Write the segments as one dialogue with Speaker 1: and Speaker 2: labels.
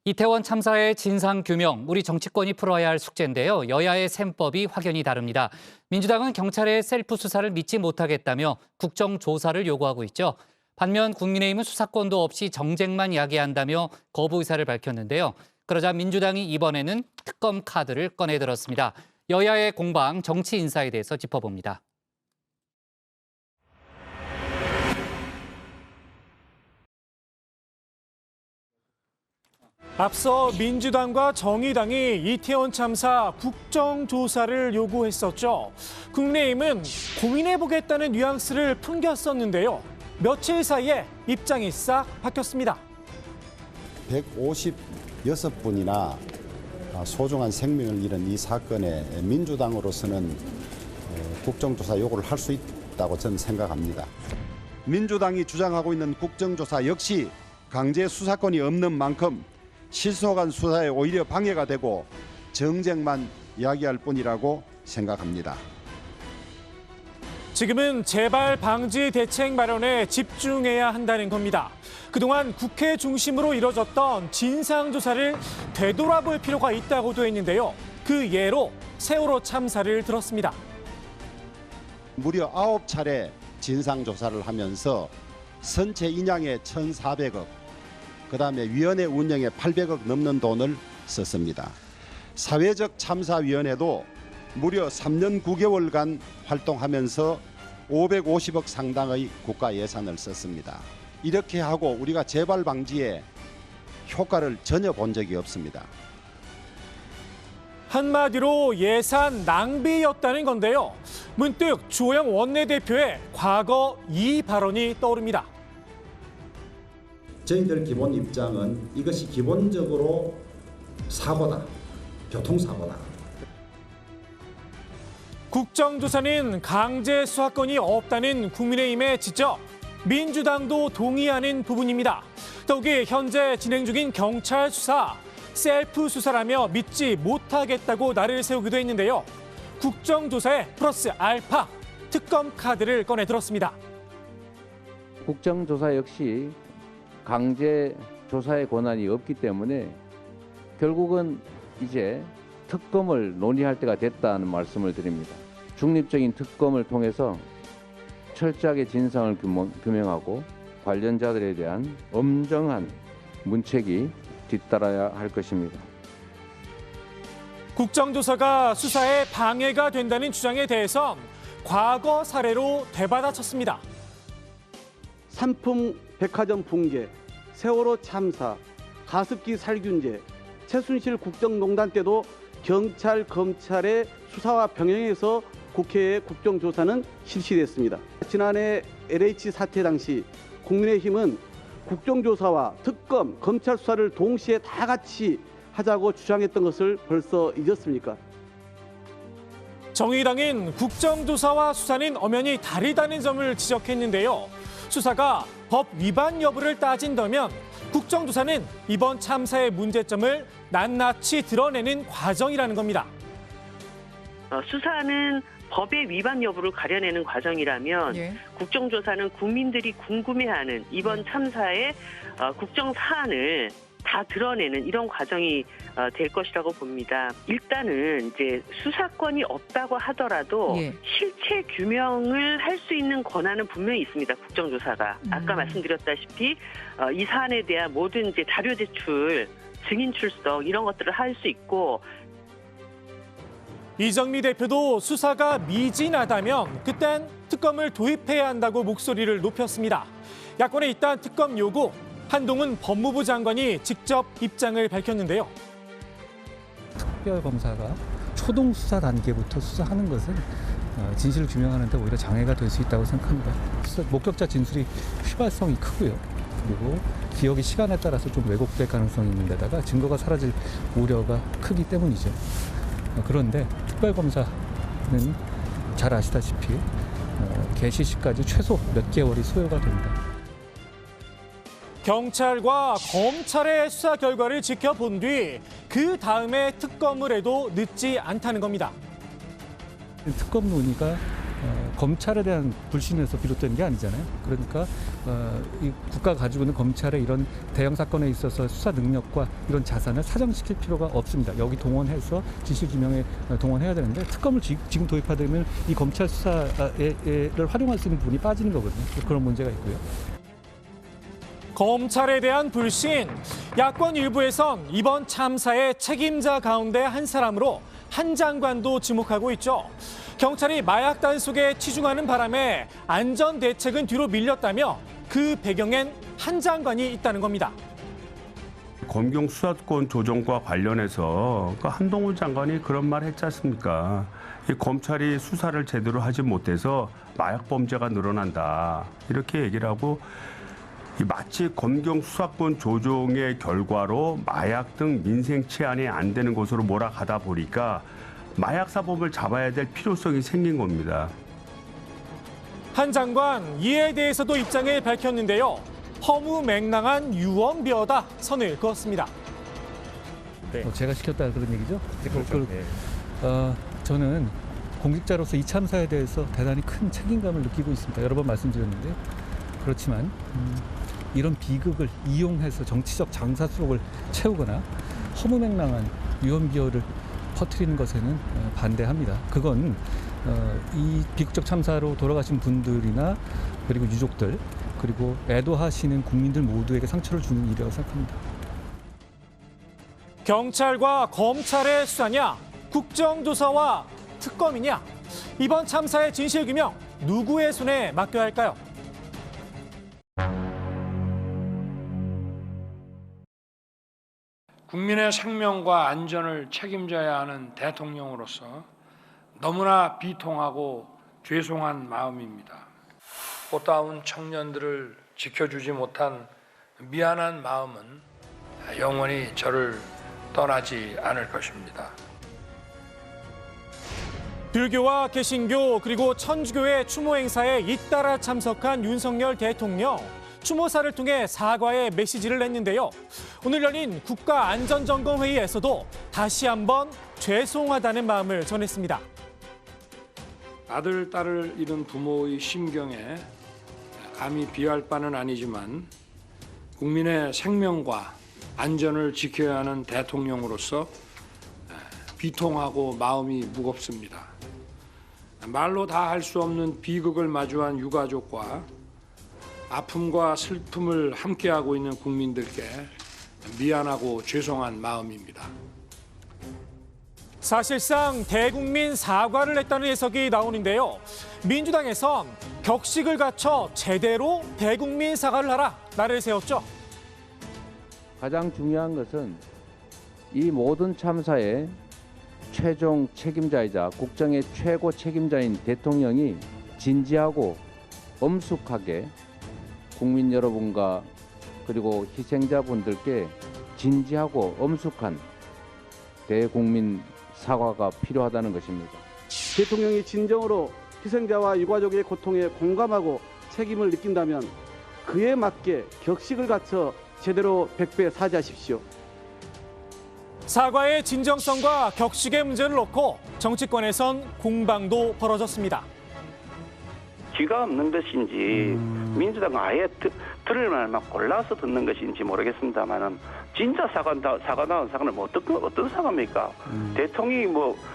Speaker 1: 이태원 참사의 진상규명, 우리 정치권이 풀어야 할 숙제인데요. 여야의 셈법이 확연히 다릅니다. 민주당은 경찰의 셀프 수사를 믿지 못하겠다며 국정조사를 요구하고 있죠. 반면 국민의힘은 수사권도 없이 정쟁만 야기한다며 거부 의사를 밝혔는데요. 그러자 민주당이 이번에는 특검 카드를 꺼내들었습니다. 여야의 공방, 정치 인사에 대해서 짚어봅니다.
Speaker 2: 앞서 민주당과 정의당이 이태원 참사 국정조사를 요구했었죠. 국민의힘은 고민해보겠다는 뉘앙스를 풍겼었는데요. 며칠 사이에 입장이 싹 바뀌었습니다.
Speaker 3: 156분이나 소중한 생명을 잃은 이 사건에 민주당으로서는 국정조사 요구를 할 수 있다고 저는 생각합니다. 민주당이 주장하고 있는 국정조사 역시 강제 수사권이 없는 만큼 실속한 수사에 오히려 방해가 되고 정쟁만 이야기할 뿐이라고 생각합니다.
Speaker 2: 지금은 재발 방지 대책 마련에 집중해야 한다는 겁니다. 그동안 국회 중심으로 이뤄졌던 진상조사를 되돌아볼 필요가 있다고도 했는데요. 그 예로 세월호 참사를 들었습니다.
Speaker 3: 무려 9차례 진상조사를 하면서 선체 인양에 1,400억, 그다음에 위원회 운영에 800억 넘는 돈을 썼습니다. 사회적 참사위원회도 무려 3년 9개월간 활동하면서 550억 상당의 국가 예산을 썼습니다. 이렇게 하고 우리가 재발 방지에 효과를 전혀 본 적이 없습니다.
Speaker 2: 한마디로 예산 낭비였다는 건데요. 문득 주호영 원내대표의 과거 이 발언이 떠오릅니다.
Speaker 4: 저희들 기본 입장은 이것이 기본적으로 사고다, 교통사고다.
Speaker 2: 국정조사는 강제 수사권이 없다는 국민의힘의 지적, 민주당도 동의하는 부분입니다. 더욱이 현재 진행 중인 경찰 수사, 셀프 수사라며 믿지 못하겠다고 날을 세우기도 했는데요. 국정조사에 플러스 알파, 특검 카드를 꺼내 들었습니다.
Speaker 5: 국정조사 역시 강제 조사의 권한이 없기 때문에 결국은 이제 특검을 논의할 때가 됐다는 말씀을 드립니다. 중립적인 특검을 통해서 철저하게 진상을 규명하고 관련자들에 대한 엄정한 문책이 뒤따라야 할 것입니다.
Speaker 2: 국정조사가 수사에 방해가 된다는 주장에 대해선 과거 사례로 되받아쳤습니다.
Speaker 6: 삼풍 백화점 붕괴, 세월호 참사, 가습기 살균제, 최순실 국정농단 때도 경찰, 검찰의 수사와 병행해서 국회의 국정조사는 실시됐습니다. 지난해 LH 사태 당시 국민의힘은 국정조사와 특검, 검찰 수사를 동시에 다 같이 하자고 주장했던 것을 벌써 잊었습니까?
Speaker 2: 정의당은 국정조사와 수사는 엄연히 다르다는 점을 지적했는데요. 수사가 법 위반 여부를 따진다면 국정조사는 이번 참사의 문제점을 낱낱이 드러내는 과정이라는 겁니다.
Speaker 7: 수사는 법의 위반 여부를 가려내는 과정이라면 국정조사는 국민들이 궁금해하는 이번 참사의 국정 사안을 다 드러내는 이런 과정이 될 것이라고 봅니다. 일단은 이제 수사권이 없다고 하더라도 실체 규명을 할 수 있는 권한은 분명히 있습니다. 국정조사가 아까 말씀드렸다시피 이 사안에 대한 모든 이제 자료 제출, 증인 출석 이런 것들을 할 수 있고.
Speaker 2: 이정미 대표도 수사가 미진하다면 그땐 특검을 도입해야 한다고 목소리를 높였습니다. 야권의 이딴 특검 요구, 한동훈 법무부 장관이 직접 입장을 밝혔는데요.
Speaker 8: 특별검사가 초동 수사 단계부터 수사하는 것은 진실을 규명하는 데 오히려 장애가 될 수 있다고 생각합니다. 목격자 진술이 휘발성이 크고요. 그리고 기억이 시간에 따라서 좀 왜곡될 가능성이 있는 데다가 증거가 사라질 우려가 크기 때문이죠. 그런데 특별검사는 잘 아시다시피 개시 시까지 최소 몇 개월이 소요가 됩니다.
Speaker 2: 경찰과 검찰의 수사 결과를 지켜본 뒤 그 다음에 특검을 해도 늦지 않다는 겁니다.
Speaker 8: 특검 논의가 검찰에 대한 불신에서 비롯된 게 아니잖아요. 그러니까 이 국가가 가지고 있는 검찰의 이런 대형 사건에 있어서 수사 능력과 이런 자산을 사정시킬 필요가 없습니다. 여기 동원해서 진실규명에 동원해야 되는데 특검을 지금 도입하되면 이 검찰 수사를 활용할 수 있는 부분이 빠지는 거거든요. 그런 문제가 있고요.
Speaker 2: 검찰에 대한 불신, 야권 일부에선 이번 참사의 책임자 가운데 한 사람으로 한 장관도 지목하고 있죠. 경찰이 마약 단속에 치중하는 바람에 안전 대책은 뒤로 밀렸다며 그 배경엔 한 장관이 있다는 겁니다.
Speaker 9: 검경 수사권 조정과 관련해서 한동훈 장관이 그런 말 했지 않습니까? 이 검찰이 수사를 제대로 하지 못해서 마약 범죄가 늘어난다. 이렇게 얘기를 하고 마치 검경 수사권 조정의 결과로 마약 등 민생 치안이 안 되는 것으로 몰아가다 보니까 마약 사범을 잡아야 될 필요성이 생긴 겁니다.
Speaker 2: 한 장관 이에 대해서도 입장을 밝혔는데요. 허무맹랑한 유언비어다 선을 그었습니다.
Speaker 8: 제가 시켰다 그런 얘기죠? 저는 공직자로서 이 참사에 대해서 대단히 큰 책임감을 느끼고 있습니다. 여러 번 말씀드렸는데요. 그렇지만 이런 비극을 이용해서 정치적 장사 수록을 채우거나 허무맹랑한 유언비어를 퍼뜨리는 것에는 반대합니다. 그건 이 비극적 참사로 돌아가신 분들이나 그리고 유족들 그리고 애도하시는 국민들 모두에게 상처를 주는 일이라고 생각합니다.
Speaker 2: 경찰과 검찰의 수사냐, 국정조사와 특검이냐, 이번 참사의 진실규명 누구의 손에 맡겨야 할까요?
Speaker 10: 국민의 생명과 안전을 책임져야 하는 대통령으로서 너무나 비통하고 죄송한 마음입니다. 꽃다운 청년들을 지켜주지 못한 미안한 마음은 영원히 저를 떠나지 않을 것입니다.
Speaker 2: 불교와 개신교 그리고 천주교의 추모 행사에 잇따라 참석한 윤석열 대통령. 추모사를 통해 사과의 메시지를 냈는데요. 오늘 열린 국가안전점검회의에서도 다시 한번 죄송하다는 마음을 전했습니다.
Speaker 10: 아들, 딸을 잃은 부모의 심경에 감히 비할 바는 아니지만 국민의 생명과 안전을 지켜야 하는 대통령으로서 비통하고 마음이 무겁습니다. 말로 다 할 수 없는 비극을 마주한 유가족과 아픔과 슬픔을 함께하고 있는 국민들께 미안하고 죄송한 마음입니다.
Speaker 2: 사실상 대국민 사과를 했다는 해석이 나오는데요. 민주당에선 격식을 갖춰 제대로 대국민 사과를 하라 날을 세웠죠.
Speaker 5: 가장 중요한 것은 이 모든 참사의 최종 책임자이자 국정의 최고 책임자인 대통령이 진지하고 엄숙하게 국민 여러분과 그리고 희생자분들께 진지하고 엄숙한 대국민 사과가 필요하다는 것입니다.
Speaker 6: 대통령이 진정으로 희생자와 유가족의 고통에 공감하고 책임을 느낀다면 그에 맞게 격식을 갖춰 제대로 100배 사죄하십시오.
Speaker 2: 사과의 진정성과 격식의 문제를 놓고 정치권에선 공방도 벌어졌습니다.
Speaker 11: 귀가 없는 것인지 민주당은 아예 들을 말만 골라서 듣는 것인지 모르겠습니다만은 진짜 사과 나온 사과는 뭐 어떤 사과입니까?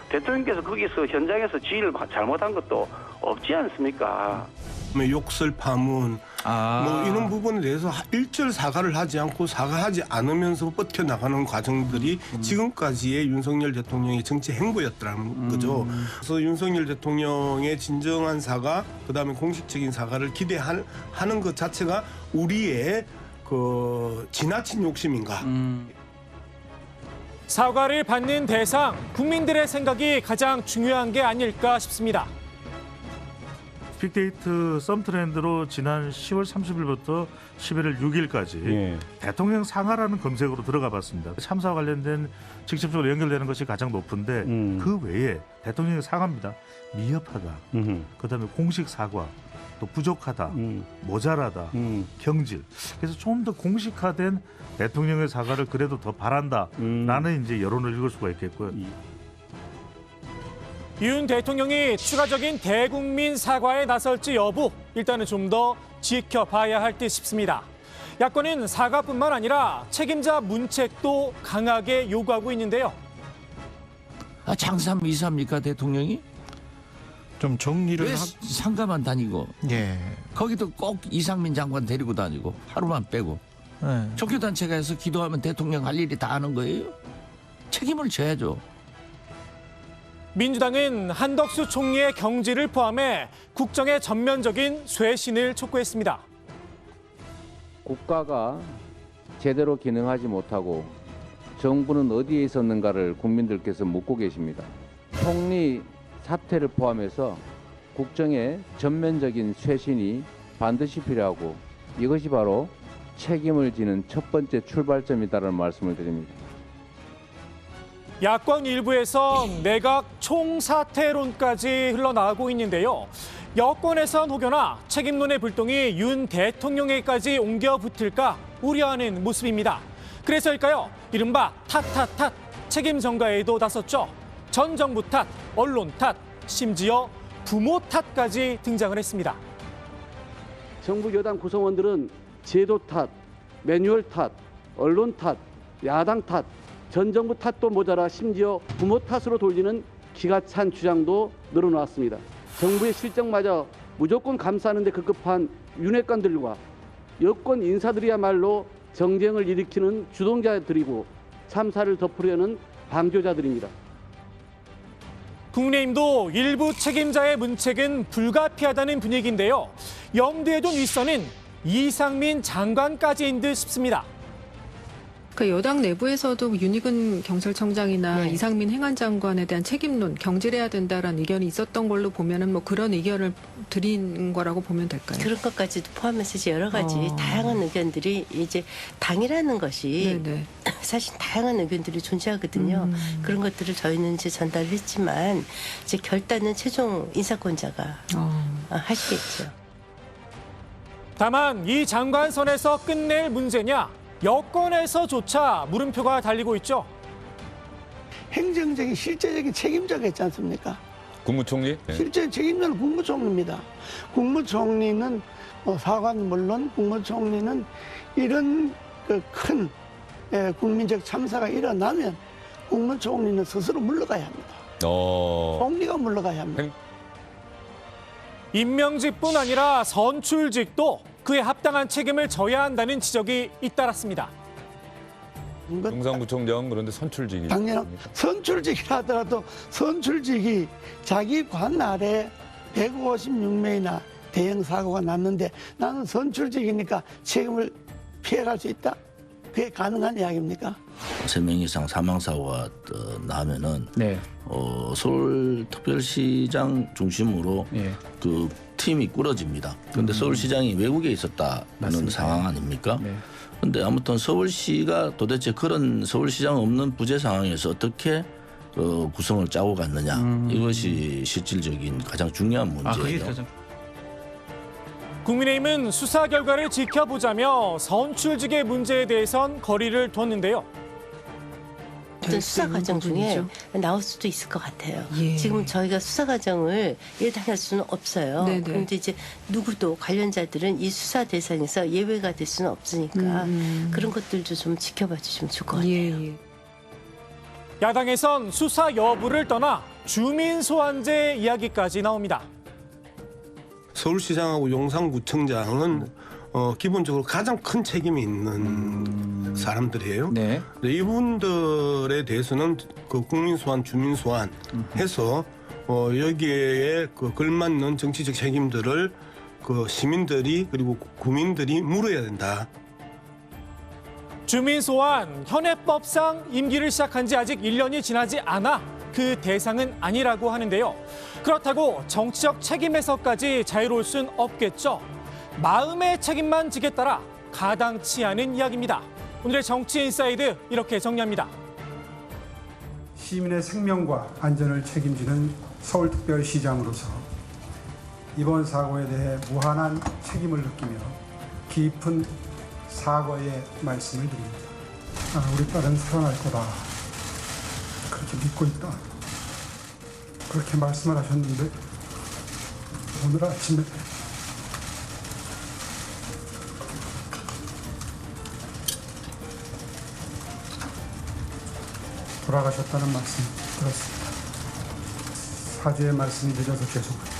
Speaker 11: 대통령께서 거기서 현장에서 지휘를 잘못한 것도 없지 않습니까?
Speaker 12: 욕설 파문 뭐 이런 부분에 대해서 일절 사과를 하지 않고 사과하지 않으면서 뻗겨나가는 과정들이 지금까지의 윤석열 대통령의 정치 행보였더라는 거죠. 그래서 윤석열 대통령의 진정한 사과, 그다음에 공식적인 사과를 기대하는 것 자체가 우리의 그 지나친 욕심인가.
Speaker 2: 사과를 받는 대상, 국민들의 생각이 가장 중요한 게 아닐까 싶습니다.
Speaker 13: 빅데이터 썸트렌드로 지난 10월 30일부터 11월 6일까지 대통령 상하라는 검색으로 들어가 봤습니다. 참사와 관련된 직접적으로 연결되는 것이 가장 높은데 그 외에 대통령의 상하입니다. 미흡하다, 그다음에 공식 사과, 또 부족하다, 모자라다, 경질. 그래서 좀 더 공식화된 대통령의 사과를 그래도 더 바란다라는 이제 여론을 읽을 수가 있겠고요.
Speaker 2: 윤 대통령이 추가적인 대국민 사과에 나설지 여부 일단은 좀 더 지켜봐야 할 듯 싶습니다. 야권은 사과뿐만 아니라 책임자 문책도 강하게 요구하고 있는데요.
Speaker 14: 장삼 이사입니까 대통령이?
Speaker 15: 좀 정리를
Speaker 14: 왜 상가만 다니고 거기도 꼭 이상민 장관 데리고 다니고 하루만 빼고 종교단체가 해서 기도하면 대통령 할 일이 다 하는 거예요? 책임을 져야죠.
Speaker 2: 민주당은 한덕수 총리의 경질을 포함해 국정의 전면적인 쇄신을 촉구했습니다.
Speaker 5: 국가가 제대로 기능하지 못하고 정부는 어디에 있었는가를 국민들께서 묻고 계십니다. 총리 사퇴를 포함해서 국정의 전면적인 쇄신이 반드시 필요하고 이것이 바로 책임을 지는 첫 번째 출발점이다라는 말씀을 드립니다.
Speaker 2: 야권 일부에서 내각 총사퇴론까지 흘러나오고 있는데요. 여권에선 혹여나 책임론의 불똥이 윤 대통령에까지 옮겨 붙을까 우려하는 모습입니다. 그래서일까요? 이른바 탓 책임 전가에도 나섰죠. 전 정부 탓, 언론 탓, 심지어 부모 탓까지 등장을 했습니다.
Speaker 6: 정부 여당 구성원들은 제도 탓, 매뉴얼 탓, 언론 탓, 야당 탓, 전 정부 탓도 모자라 심지어 부모 탓으로 돌리는 기가 찬 주장도 늘어났습니다. 정부의 실정마저 무조건 감싸는 데 급급한 윤핵관들과 여권 인사들이야말로 정쟁을 일으키는 주동자들이고 참사를 덮으려는 방조자들입니다.
Speaker 2: 국민의힘도 일부 책임자의 문책은 불가피하다는 분위기인데요. 염두에 둔 윗선은 이상민 장관까지인 듯 싶습니다.
Speaker 16: 그 여당 내부에서도 윤희근 경찰청장이나 이상민 행안장관에 대한 책임론, 경질해야 된다라는 의견이 있었던 걸로 보면은 뭐 그런 의견을 드린 거라고 보면 될까요?
Speaker 17: 그런 것까지도 포함해서 이제 여러 가지 다양한 의견들이 이제 당이라는 것이 사실 다양한 의견들이 존재하거든요. 그런 것들을 저희는 이제 전달했지만 이제 결단은 최종 인사권자가 하시겠죠.
Speaker 2: 다만 이 장관선에서 끝낼 문제냐? 여권에서조차 물음표가 달리고 있죠.
Speaker 18: 행정적인 실제적인 책임자가 있지 않습니까?
Speaker 19: 국무총리?
Speaker 18: 실제 책임자는 국무총리입니다. 국무총리는 사관 물론 국무총리는 이런 큰 국민적 참사가 일어나면 국무총리는 스스로 물러가야 합니다. 총리가 물러가야 합니다.
Speaker 2: 임명직뿐 아니라 선출직도 그에 합당한 책임을 져야 한다는 지적이 잇따랐습니다.
Speaker 19: 용산구청장 그런데 선출직이
Speaker 18: 당연한 선출직이라 하더라도 선출직이 자기 관 아래 156명이나 대형 사고가 났는데 나는 선출직이니까 책임을 피해갈 수 있다? 그게 가능한 이야기입니까?
Speaker 14: 3명 이상 사망사고가 나면은 서울특별시장 중심으로 그 팀이 꾸려집니다. 그런데 서울시장이 외국에 있었다는 상황 아닙니까? 그런데 아무튼 서울시가 도대체 그런 서울시장 없는 부재 상황에서 어떻게 구성을 짜고 갔느냐 이것이 실질적인 가장 중요한 문제예요.
Speaker 2: 국민의힘은 수사 결과를 지켜보자며 선출직의 문제에 대해선 거리를 뒀는데요.
Speaker 17: 어떤 수사 과정 중에 나올 수도 있을 것 같아요. 지금 저희가 수사 과정을 예단할 수는 없어요. 그런데 이제 누구도 관련자들은 이 수사 대상에서 예외가 될 수는 없으니까 그런 것들도 좀 지켜봐 주시면 좋을 것 같아요.
Speaker 2: 야당에선 수사 여부를 떠나 주민 소환제 이야기까지 나옵니다.
Speaker 12: 서울시장하고 용산구청장은 기본적으로 가장 큰 책임이 있는 사람들이에요. 이분들에 대해서는 그 국민소환, 주민소환 해서 여기에 그 걸맞는 정치적 책임들을 그 시민들이 그리고 국민들이 물어야 된다.
Speaker 2: 주민소환 현행법상 임기를 시작한 지 아직 1년이 지나지 않아 그 대상은 아니라고 하는데요. 그렇다고 정치적 책임에서까지 자유로울 순 없겠죠. 마음의 책임만 지겠다라 가당치 않은 이야기입니다. 오늘의 정치 인사이드 이렇게 정리합니다.
Speaker 20: 시민의 생명과 안전을 책임지는 서울특별시장으로서 이번 사고에 대해 무한한 책임을 느끼며 깊은 사과의 말씀을 드립니다. 우리 딸은 살아날 거다. 그렇게 믿고 있다. 그렇게 말씀을 하셨는데 오늘 아침에 돌아가셨다는 말씀 들었습니다. 사죄의 말씀 드려서 죄송합니다.